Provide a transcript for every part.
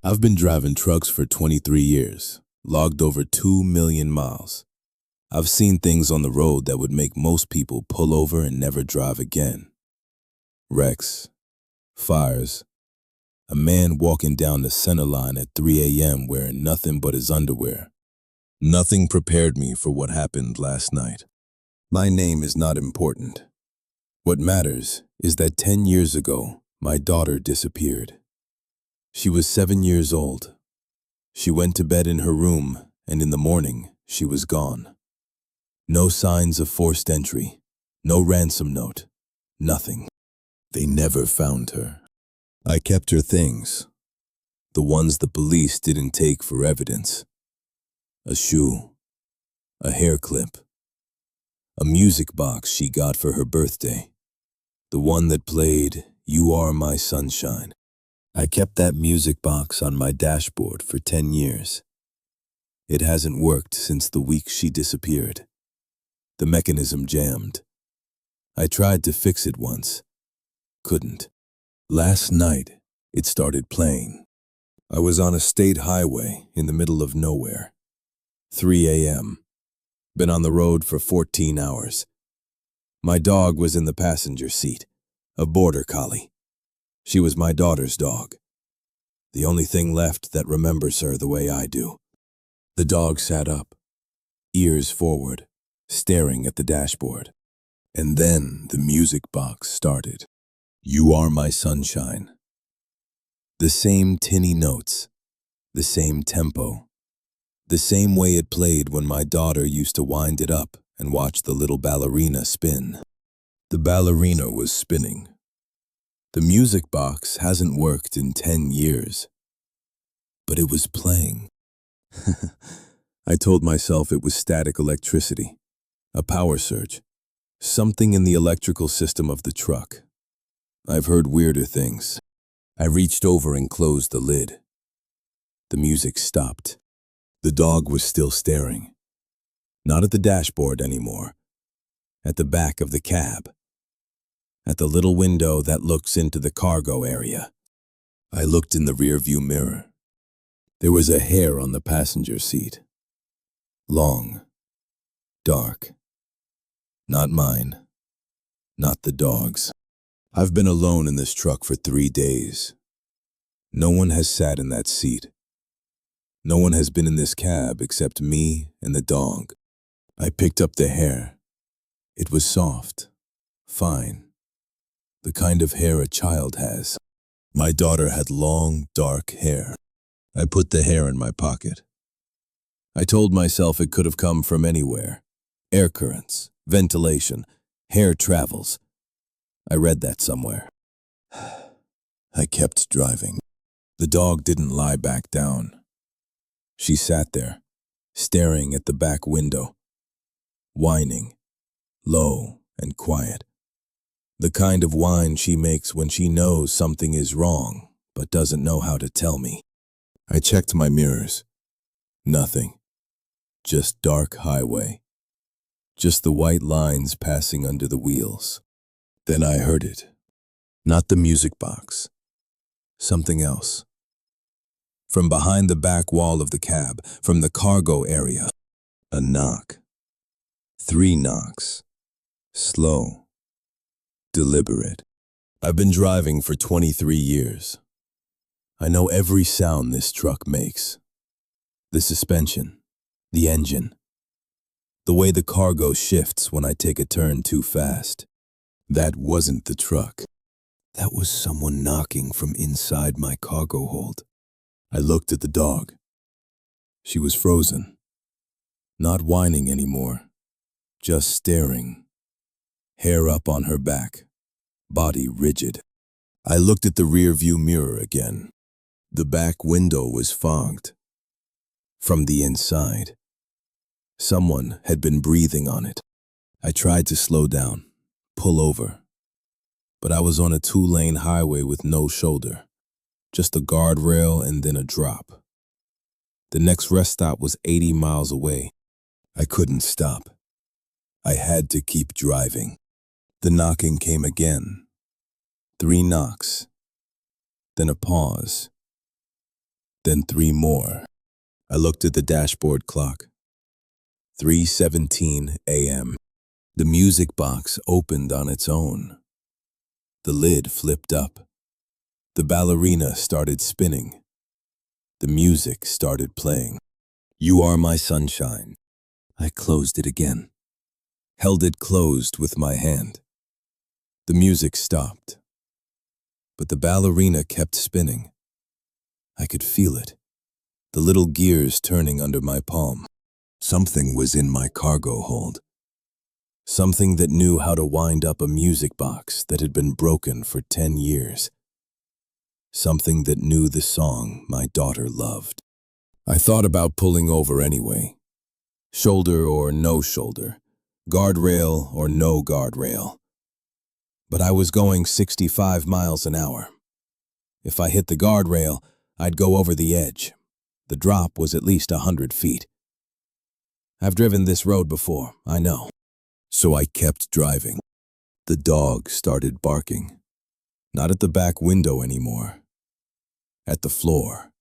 I've been driving trucks for 23 years, logged over 2 million miles. I've seen things on the road that would make most people pull over and never drive again. Wrecks, fires, a man walking down the center line at 3 a.m. wearing nothing but his underwear. Nothing prepared me for what happened last night. My name is not important. What matters is that 10 years ago, my daughter disappeared. She was 7 years old. She went to bed in her room, and in the morning, she was gone. No signs of forced entry, no ransom note, nothing. They never found her. I kept her things, the ones the police didn't take for evidence. A shoe, a hair clip, a music box she got for her birthday, the one that played "You Are My Sunshine." I kept that music box on my dashboard for 10 years. It hasn't worked since the week she disappeared. The mechanism jammed. I tried to fix it once. Couldn't. Last night, it started playing. I was on a state highway in the middle of nowhere. 3 a.m. Been on the road for 14 hours. My dog was in the passenger seat, a border collie. She was my daughter's dog. The only thing left that remembers her the way I do. The dog sat up, ears forward, staring at the dashboard. And then the music box started. "You Are My Sunshine." The same tinny notes, the same tempo, the same way it played when my daughter used to wind it up and watch the little ballerina spin. The ballerina was spinning. The music box hasn't worked in 10 years, but it was playing. I told myself it was static electricity, a power surge, something in the electrical system of the truck. I've heard weirder things. I reached over and closed the lid. The music stopped. The dog was still staring. Not at the dashboard anymore, at the back of the cab. At the little window that looks into the cargo area. I looked in the rearview mirror. There was a hair on the passenger seat. Long, dark. Not mine. Not the dog's. I've been alone in this truck for 3 days. No one has sat in that seat. No one has been in this cab except me and the dog. I picked up the hair. It was soft, fine. The kind of hair a child has. My daughter had long, dark hair. I put the hair in my pocket. I told myself it could have come from anywhere. Air currents, ventilation, hair travels. I read that somewhere. I kept driving. The dog didn't lie back down. She sat there, staring at the back window, whining, low and quiet. The kind of whine she makes when she knows something is wrong, but doesn't know how to tell me. I checked my mirrors. Nothing. Just dark highway. Just the white lines passing under the wheels. Then I heard it. Not the music box. Something else. From behind the back wall of the cab, from the cargo area. A knock. 3 knocks. Slow. Deliberate. I've been driving for 23 years. I know every sound this truck makes. The suspension, the engine, the way the cargo shifts when I take a turn too fast. That wasn't the truck. That was someone knocking from inside my cargo hold. I looked at the dog. She was frozen. Not whining anymore, just staring. Hair up on her back, body rigid. I looked at the rear-view mirror again. The back window was fogged. From the inside, someone had been breathing on it. I tried to slow down, pull over, but I was on a 2-lane highway with no shoulder, just a guardrail and then a drop. The next rest stop was 80 miles away. I couldn't stop. I had to keep driving. The knocking came again. 3 knocks. Then a pause. then 3 more. I looked at the dashboard clock. 3:17 a.m. The music box opened on its own. The lid flipped up. The ballerina started spinning. The music started playing. You Are My Sunshine. I closed it again, held it closed with my hand. The music stopped, but the ballerina kept spinning. I could feel it, the little gears turning under my palm. Something was in my cargo hold. Something that knew how to wind up a music box that had been broken for 10 years. Something that knew the song my daughter loved. I thought about pulling over anyway. Shoulder or no shoulder, guardrail or no guardrail. But I was going 65 miles an hour. If I hit the guardrail, I'd go over the edge. The drop was at least 100 feet. I've driven this road before, I know. So I kept driving. The dog started barking. Not at the back window anymore. At the floor.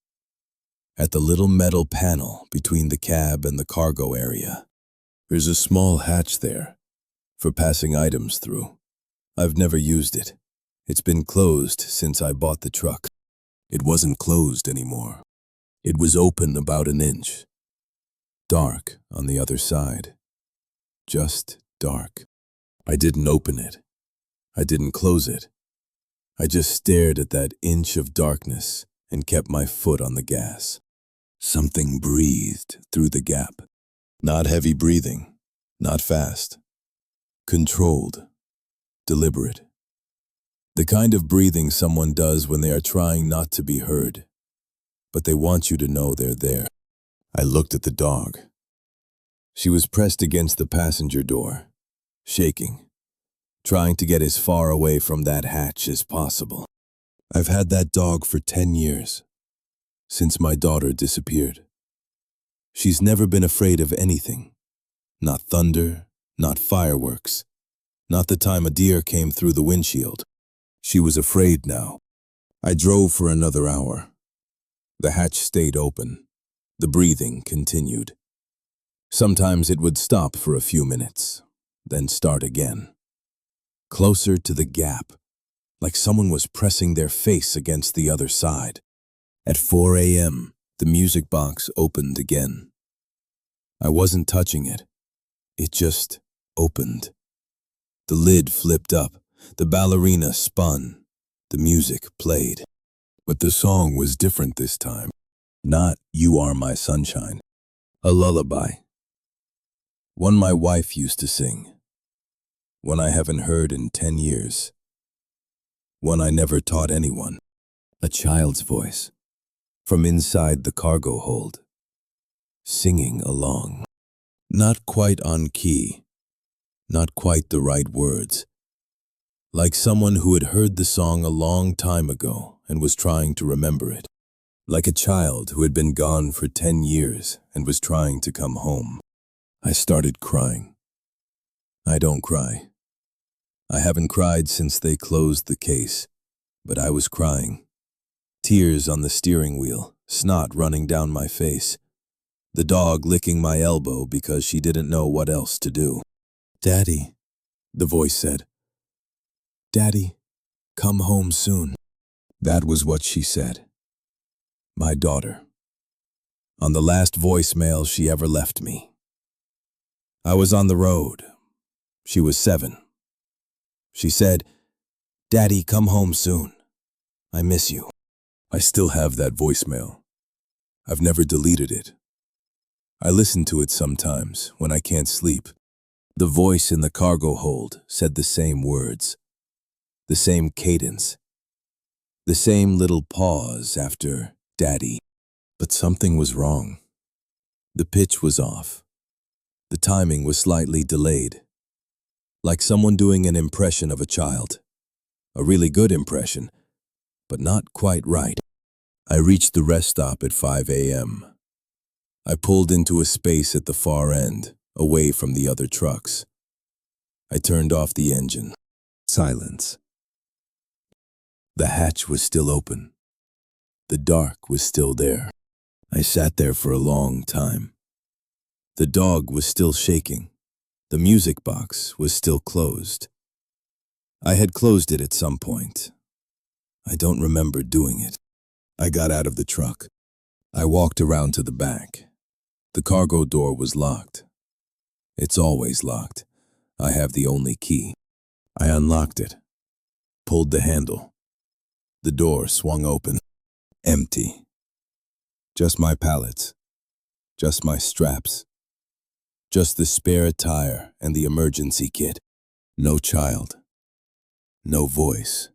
At the little metal panel between the cab and the cargo area. There's a small hatch there for passing items through. I've never used it. It's been closed since I bought the truck. It wasn't closed anymore. It was open about an inch. Dark on the other side. Just dark. I didn't open it. I didn't close it. I just stared at that inch of darkness and kept my foot on the gas. Something breathed through the gap. Not heavy breathing, not fast. Controlled, deliberate. The kind of breathing someone does when they are trying not to be heard, but they want you to know they're there. I looked at the dog. She was pressed against the passenger door, shaking, trying to get as far away from that hatch as possible. I've had that dog for 10 years, since my daughter disappeared. She's never been afraid of anything. Not thunder, not fireworks, not the time a deer came through the windshield. She was afraid now. I drove for another hour. The hatch stayed open. The breathing continued. Sometimes it would stop for a few minutes, then start again. Closer to the gap, like someone was pressing their face against the other side. At 4 a.m., the music box opened again. I wasn't touching it. It just opened. The lid flipped up. The ballerina spun. The music played. But the song was different this time. Not You Are My Sunshine. A lullaby. One my wife used to sing. One I haven't heard in 10 years. One I never taught anyone. A child's voice. From inside the cargo hold. Singing along. Not quite on key. Not quite the right words. Like someone who had heard the song a long time ago and was trying to remember it. Like a child who had been gone for 10 years and was trying to come home. I started crying. I don't cry. I haven't cried since they closed the case, but I was crying. Tears on the steering wheel, snot running down my face. The dog licking my elbow because she didn't know what else to do. "Daddy," the voice said. "Daddy, come home soon." That was what she said. My daughter. On the last voicemail she ever left me. I was on the road. She was 7. She said, "Daddy, come home soon. I miss you." I still have that voicemail. I've never deleted it. I listen to it sometimes when I can't sleep. The voice in the cargo hold said the same words, the same cadence, the same little pause after "Daddy." But something was wrong. The pitch was off. The timing was slightly delayed. Like someone doing an impression of a child. A really good impression, but not quite right. I reached the rest stop at 5 a.m. I pulled into a space at the far end, away from the other trucks. I turned off the engine. Silence. The hatch was still open. The dark was still there. I sat there for a long time. The dog was still shaking. The music box was still closed. I had closed it at some point. I don't remember doing it. I got out of the truck. I walked around to the back. The cargo door was locked. It's always locked. I have the only key. I unlocked it, pulled the handle. The door swung open. Empty. Just my pallets. Just my straps. Just the spare tire and the emergency kit. No child. No voice.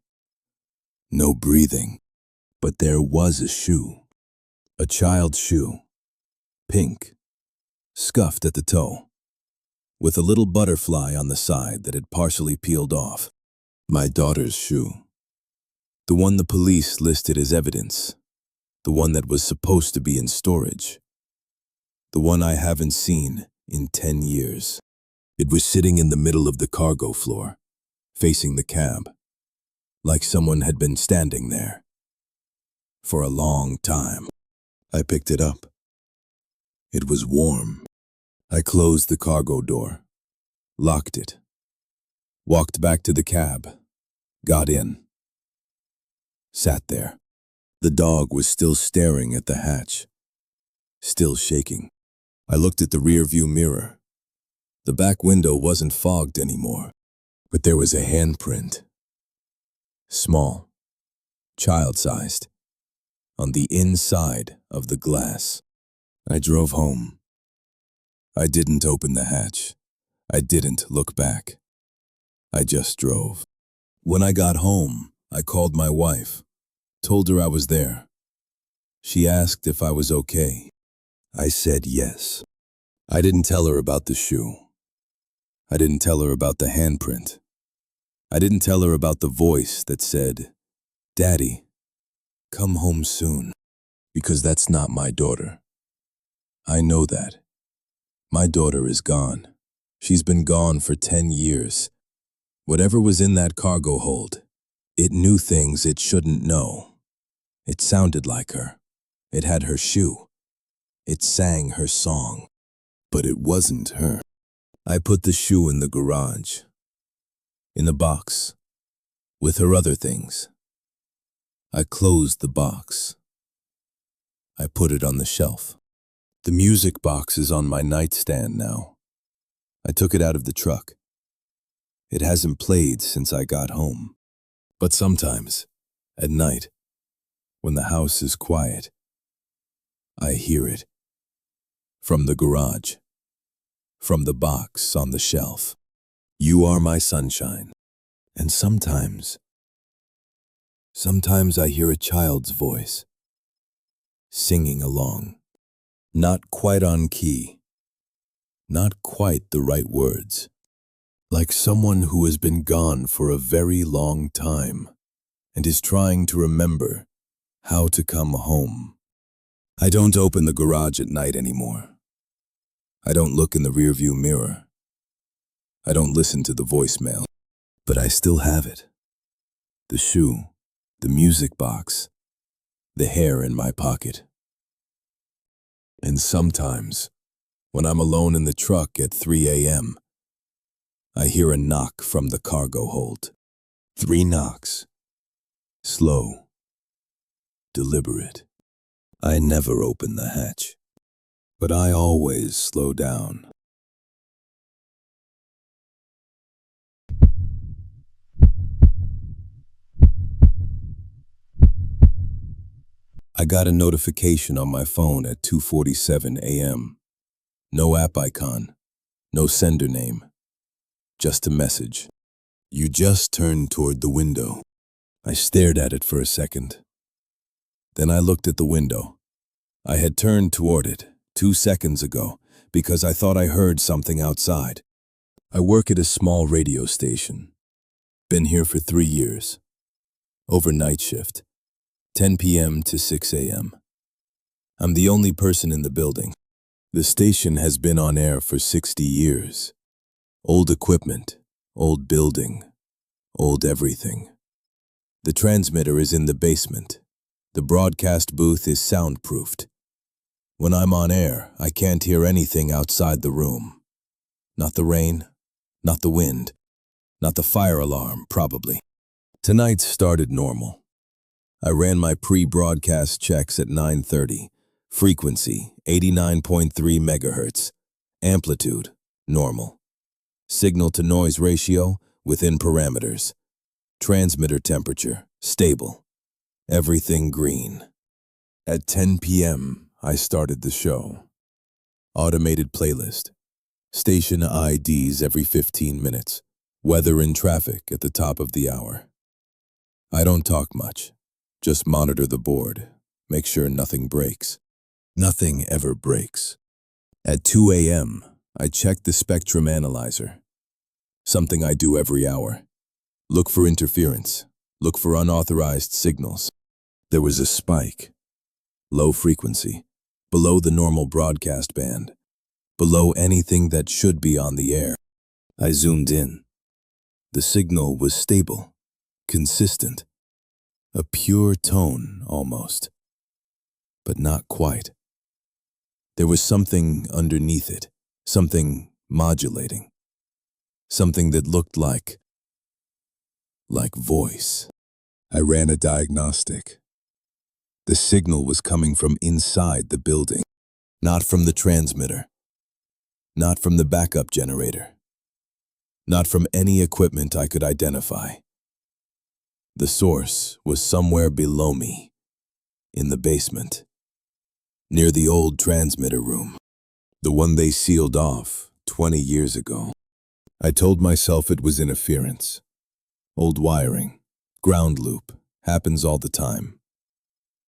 No breathing. But there was a shoe. A child's shoe. Pink. Scuffed at the toe. With a little butterfly on the side that had partially peeled off. My daughter's shoe. The one the police listed as evidence. The one that was supposed to be in storage. The one I haven't seen in 10 years. It was sitting in the middle of the cargo floor, facing the cab, like someone had been standing there. For a long time. I picked it up. It was warm. I closed the cargo door, locked it, walked back to the cab, got in, sat there. The dog was still staring at the hatch, still shaking. I looked at the rearview mirror. The back window wasn't fogged anymore, but there was a handprint. Small, child-sized, on the inside of the glass. I drove home. I didn't open the hatch. I didn't look back. I just drove. When I got home, I called my wife, told her I was there. She asked if I was okay. I said yes. I didn't tell her about the shoe. I didn't tell her about the handprint. I didn't tell her about the voice that said, "Daddy, come home soon," because that's not my daughter. I know that. My daughter is gone. She's been gone for 10 years. Whatever was in that cargo hold, it knew things it shouldn't know. It sounded like her. It had her shoe. It sang her song. But it wasn't her. I put the shoe in the garage, in the box, with her other things. I closed the box. I put it on the shelf. The music box is on my nightstand now. I took it out of the truck. It hasn't played since I got home. But sometimes, at night, when the house is quiet, I hear it. From the garage. From the box on the shelf. You are my sunshine. And sometimes I hear a child's voice, singing along. Not quite on key. Not quite the right words. Like someone who has been gone for a very long time and is trying to remember how to come home. I don't open the garage at night anymore. I don't look in the rearview mirror. I don't listen to the voicemail. But I still have it. The shoe, the music box, the hair in my pocket. And sometimes, when I'm alone in the truck at 3 a.m., I hear a knock from the cargo hold. 3 knocks. Slow. Deliberate. I never open the hatch. But I always slow down. I got a notification on my phone at 2:47 a.m. No app icon, no sender name, just a message. You just turned toward the window. I stared at it for a second. Then I looked at the window. I had turned toward it 2 seconds ago because I thought I heard something outside. I work at a small radio station. Been here for 3 years. Overnight shift. 10 p.m. to 6 a.m. I'm the only person in the building. The station has been on air for 60 years. Old equipment, old building, old everything. The transmitter is in the basement. The broadcast booth is soundproofed. When I'm on air, I can't hear anything outside the room. Not the rain, not the wind, not the fire alarm, probably. Tonight started normal. I ran my pre-broadcast checks at 9:30. Frequency, 89.3 megahertz. Amplitude, normal. Signal-to-noise ratio, within parameters. Transmitter temperature, stable. Everything green. At 10 p.m., I started the show. Automated playlist. Station IDs every 15 minutes. Weather and traffic at the top of the hour. I don't talk much. Just monitor the board. Make sure nothing breaks. Nothing ever breaks. At 2 a.m., I checked the spectrum analyzer. Something I do every hour. Look for interference. Look for unauthorized signals. There was a spike. Low frequency. Below the normal broadcast band. Below anything that should be on the air. I zoomed in. The signal was stable. Consistent. A pure tone, almost. But not quite. There was something underneath it, something modulating, something that looked like voice. I ran a diagnostic. The signal was coming from inside the building, not from the transmitter, not from the backup generator, not from any equipment I could identify. The source was somewhere below me, in the basement. Near the old transmitter room, the one they sealed off 20 years ago. I told myself it was interference. Old wiring, ground loop, happens all the time.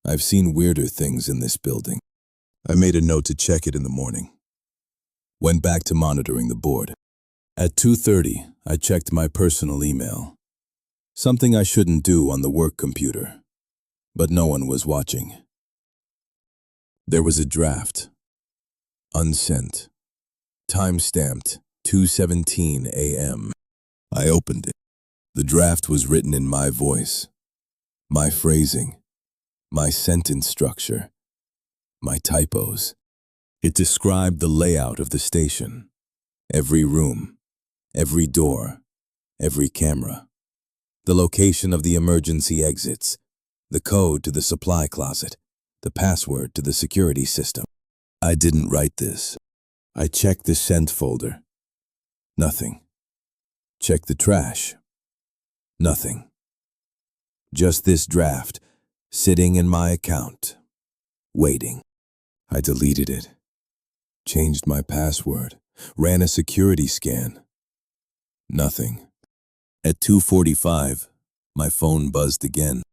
I've seen weirder things in this building. I made a note to check it in the morning. Went back to monitoring the board. At 2:30, I checked my personal email. Something I shouldn't do on the work computer, but no one was watching. There was a draft, unsent, time-stamped 2:17 a.m. I opened it. The draft was written in my voice, my phrasing, my sentence structure, my typos. It described the layout of the station, every room, every door, every camera, the location of the emergency exits, the code to the supply closet, the password to the security system. I didn't write this. I checked the sent folder. Nothing. Checked the trash. Nothing. Just this draft, sitting in my account, waiting. I deleted it. Changed my password. Ran a security scan. Nothing. At 2:45, my phone buzzed again.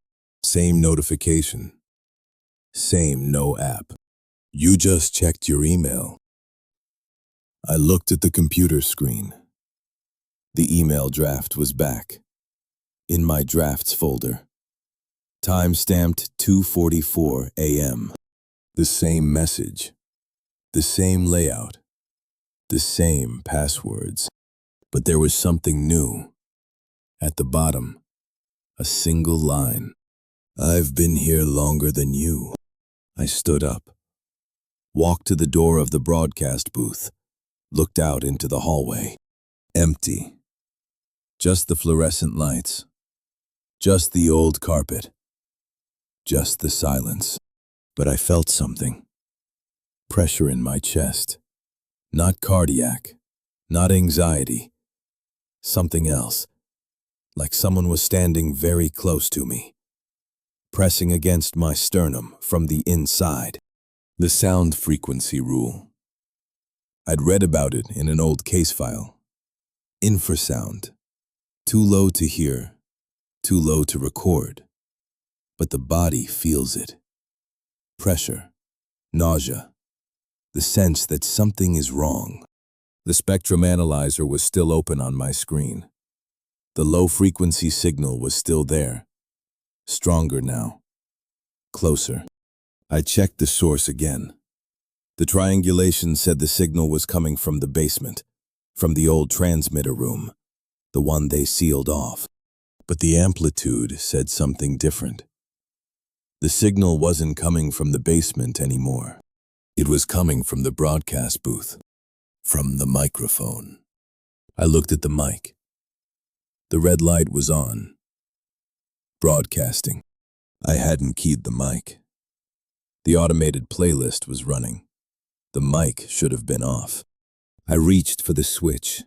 Same notification. Same no app. You just checked your email. I looked at the computer screen. The email draft was back. In my drafts folder. Time-stamped 2:44 a.m. The same message. The same layout. The same passwords. But there was something new. At the bottom, a single line. I've been here longer than you. I stood up, walked to the door of the broadcast booth, looked out into the hallway. Empty. Just the fluorescent lights. Just the old carpet. Just the silence. But I felt something. Pressure in my chest. Not cardiac. Not anxiety. Something else. Like someone was standing very close to me. Pressing against my sternum from the inside. The sound frequency rule. I'd read about it in an old case file. Infrasound. Too low to hear, too low to record. But the body feels it. Pressure, nausea, the sense that something is wrong. The spectrum analyzer was still open on my screen. The low-frequency signal was still there. Stronger now. Closer. I checked the source again. The triangulation said the signal was coming from the basement, from the old transmitter room, the one they sealed off. But the amplitude said something different. The signal wasn't coming from the basement anymore. It was coming from the broadcast booth, from the microphone. I looked at the mic. The red light was on. Broadcasting. I hadn't keyed the mic. The automated playlist was running. The mic should have been off. I reached for the switch.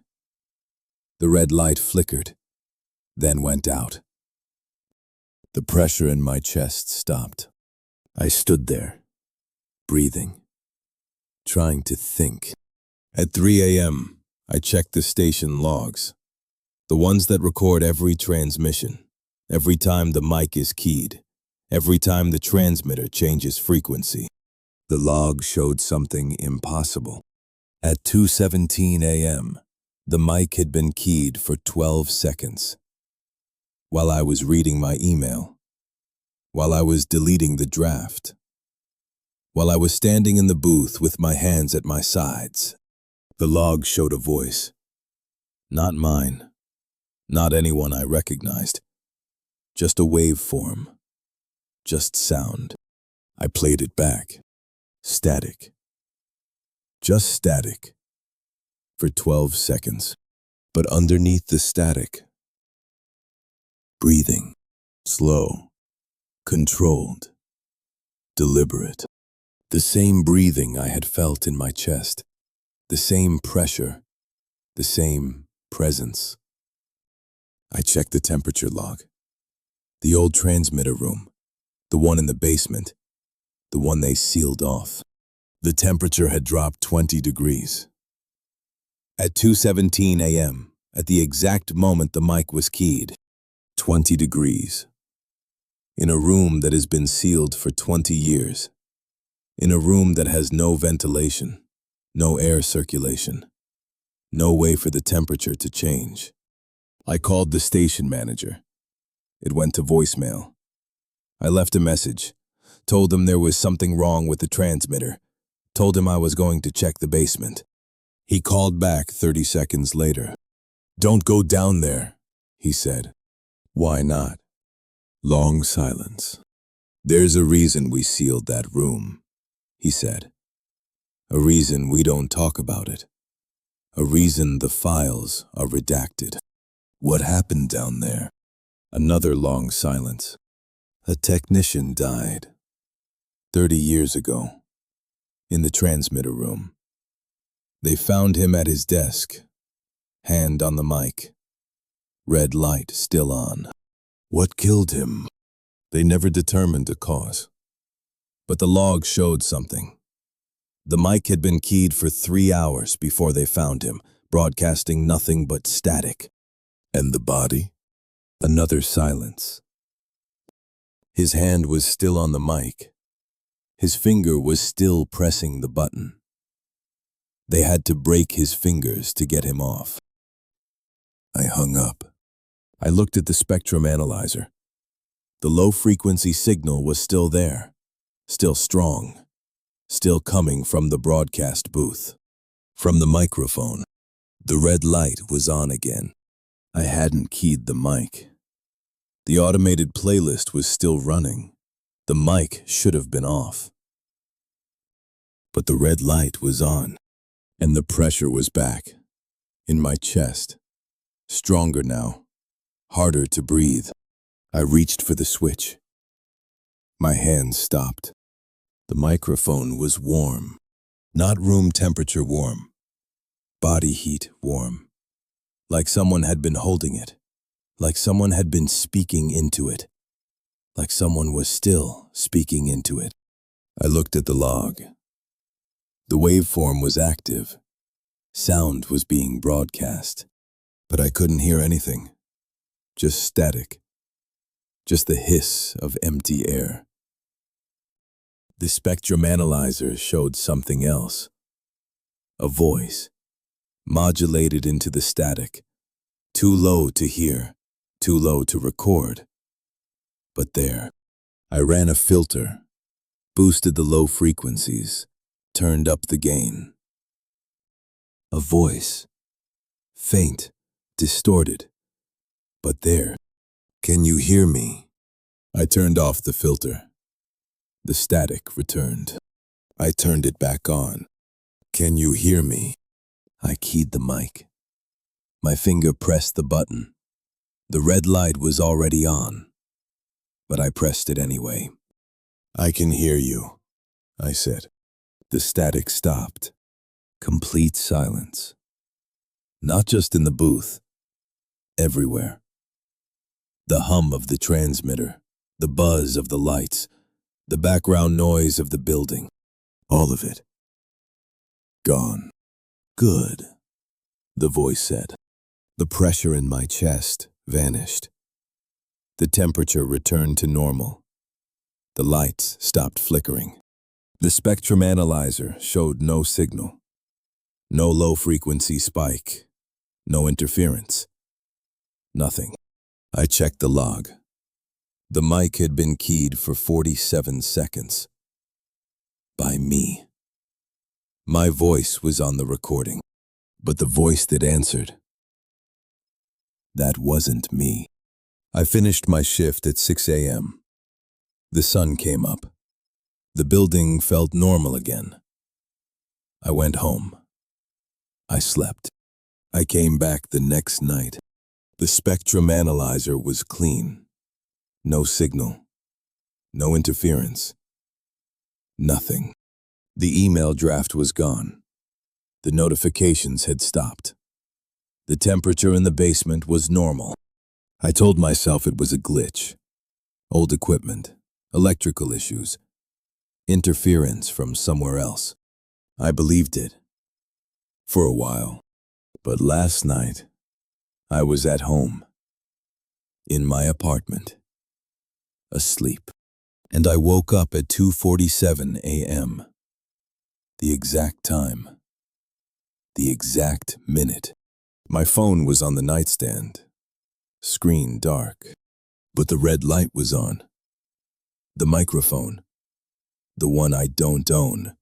The red light flickered, then went out. The pressure in my chest stopped. I stood there, breathing, trying to think. At 3 a.m., I checked the station logs, the ones that record every transmission, every time the mic is keyed, every time the transmitter changes frequency. The log showed something impossible. At 2:17 a.m., the mic had been keyed for 12 seconds. While I was reading my email, while I was deleting the draft, while I was standing in the booth with my hands at my sides, the log showed a voice. Not mine, not anyone I recognized, just a waveform, just sound. I played it back. Static. Just static. For 12 seconds. But underneath the static, breathing. Slow. Controlled. Deliberate. The same breathing I had felt in my chest. The same pressure. The same presence. I checked the temperature log. The old transmitter room. The one in the basement. The one they sealed off. The temperature had dropped 20 degrees. At 2:17 a.m., at the exact moment the mic was keyed, 20 degrees. In a room that has been sealed for 20 years. In a room that has no ventilation, no air circulation, no way for the temperature to change. I called the station manager. It went to voicemail. I left a message, told him there was something wrong with the transmitter, told him I was going to check the basement. He called back 30 seconds later. "Don't go down there," he said. "Why not?" Long silence. "There's a reason we sealed that room," he said. "A reason we don't talk about it. A reason the files are redacted." "What happened down there?" Another long silence. "A technician died 30 years ago, in the transmitter room. They found him at his desk, hand on the mic, red light still on." "What killed him?" "They never determined a cause. But the log showed something. The mic had been keyed for 3 hours before they found him, broadcasting nothing but static." "And the body?" Another silence. His hand was still on the mic. His finger was still pressing the button. They had to break his fingers to get him off. I hung up. I looked at the spectrum analyzer. The low-frequency signal was still there, still strong, still coming from the broadcast booth. From the microphone, the red light was on again. I hadn't keyed the mic. The automated playlist was still running. The mic should have been off. But the red light was on, and the pressure was back, in my chest. Stronger now, harder to breathe. I reached for the switch. My hands stopped. The microphone was warm, not room temperature warm, body heat warm, like someone had been holding it, like someone had been speaking into it, like someone was still speaking into it. I looked at the log. The waveform was active. Sound was being broadcast, but I couldn't hear anything. Just static. Just the hiss of empty air. The spectrum analyzer showed something else. A voice, modulated into the static, too low to hear, too low to record. But there, I ran a filter, boosted the low frequencies, turned up the gain. A voice, faint, distorted, but there. "Can you hear me?" I turned off the filter. The static returned. I turned it back on. Can you hear me? I keyed the mic. My finger pressed the button. The red light was already on, but I pressed it anyway. I can hear you, I said. The static stopped. Complete silence. Not just in the booth, everywhere. The hum of the transmitter, the buzz of the lights, the background noise of the building, all of it. Gone. Good, the voice said. The pressure in my chest vanished. The temperature returned to normal. The lights stopped flickering. The spectrum analyzer showed no signal. No low-frequency spike. No interference. Nothing. I checked the log. The mic had been keyed for 47 seconds. By me. My voice was on the recording, but the voice that answered, that wasn't me. I finished my shift at 6 a.m. The sun came up. The building felt normal again. I went home. I slept. I came back the next night. The spectrum analyzer was clean. No signal. No interference. Nothing. The email draft was gone. The notifications had stopped. The temperature in the basement was normal. I told myself it was a glitch. Old equipment, electrical issues, interference from somewhere else. I believed it. For a while. But last night, I was at home. In my apartment. Asleep. And I woke up at 2:47 a.m. The exact time. The exact minute. My phone was on the nightstand. Screen dark. But the red light was on. The microphone. The one I don't own.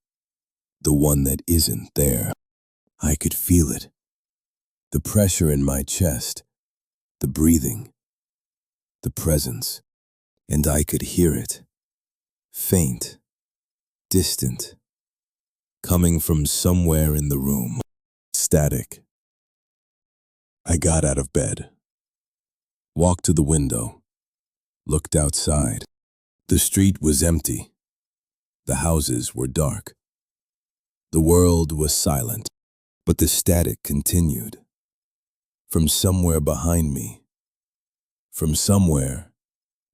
The one that isn't there. I could feel it. The pressure in my chest. The breathing. The presence. And I could hear it. Faint. Distant. Coming from somewhere in the room. Static. I got out of bed. Walked to the window. Looked outside. The street was empty. The houses were dark. The world was silent. But the static continued. From somewhere behind me. From somewhere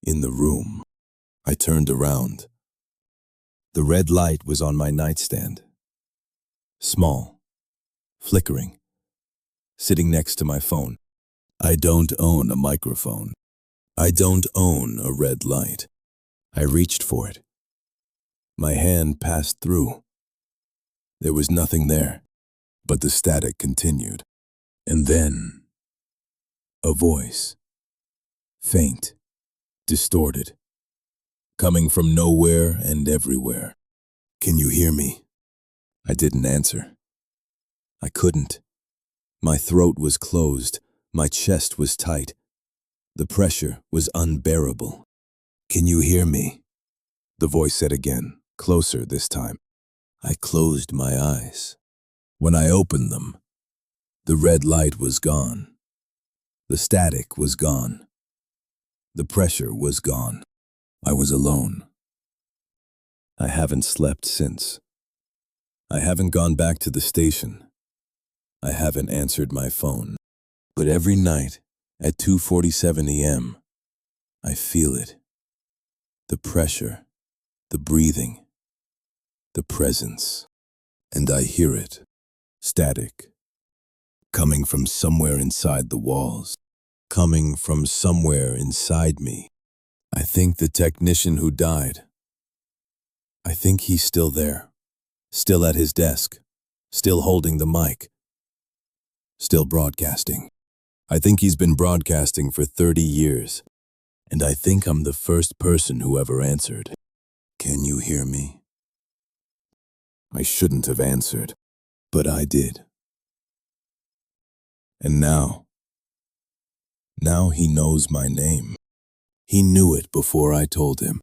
in the room. I turned around. The red light was on my nightstand. Small. Flickering. Sitting next to my phone. I don't own a microphone. I don't own a red light. I reached for it. My hand passed through. There was nothing there. But the static continued. And then, a voice. Faint, distorted, coming from nowhere and everywhere. Can you hear me? I didn't answer. I couldn't. My throat was closed. My chest was tight. The pressure was unbearable. Can you hear me? The voice said again, closer this time. I closed my eyes. When I opened them, the red light was gone. The static was gone. The pressure was gone. I was alone. I haven't slept since. I haven't gone back to the station. I haven't answered my phone. But every night at 2:47 a.m., I feel it. The pressure, the breathing, the presence, and I hear it. Static. Coming from somewhere inside the walls. Coming from somewhere inside me. I think the technician who died. I think he's still there. Still at his desk. Still holding the mic. Still broadcasting. I think he's been broadcasting for 30 years. And I think I'm the first person who ever answered. Can you hear me? I shouldn't have answered. But I did. And now he knows my name. He knew it before I told him.